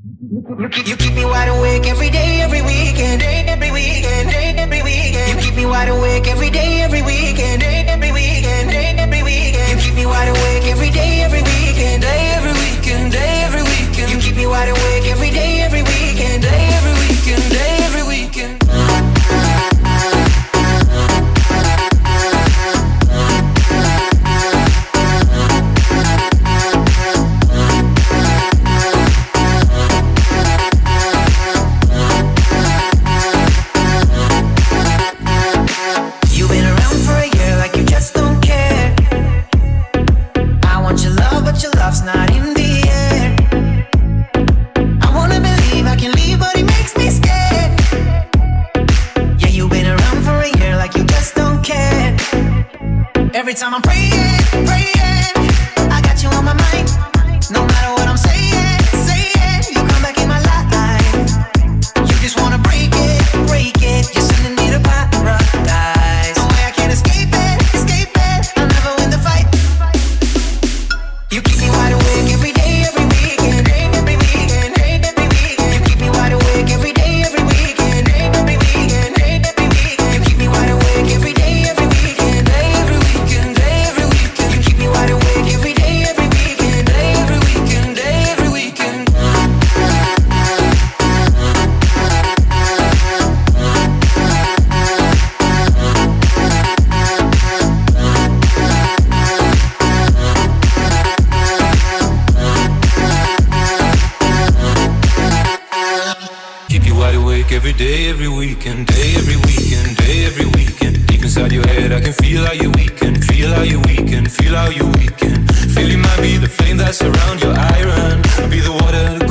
You keep me wide awake every day, every weekend, every weekend, every weekend. You keep me wide awake every day, every weekend, every weekend, every weekend. You keep me wide awake every day, every weekend, every weekend, every weekend. You keep me wide awake every day, every weekend, every weekend, every weekend. Not in the air. I wanna believe I can leave, but it makes me scared. Yeah, you've been around for a year like you just don't care. Every time I'm praying, praying, I got you on my mind. No matter what I'm saying, saying, you come back in my life. You just wanna break it, break it. You're sending me to paradise. No way I can't escape it, escape it. I'll never win the fight. You keep me wide awake every day, every weekend, every weekend, every weekend. You keep me wide awake every day, every weekend, every weekend, every weekend. You keep me wide awake every day, every weekend, every weekend, every weekend. You keep me wide awake every day, every weekend, every weekend, every weekend. Keep you wide awake every day, every weekend, every weekend, every weekend. Deep inside your head, I can feel how you weaken, feel how you weaken, feel how you weaken. Feel you might be the flame that surrounds your iron, be the water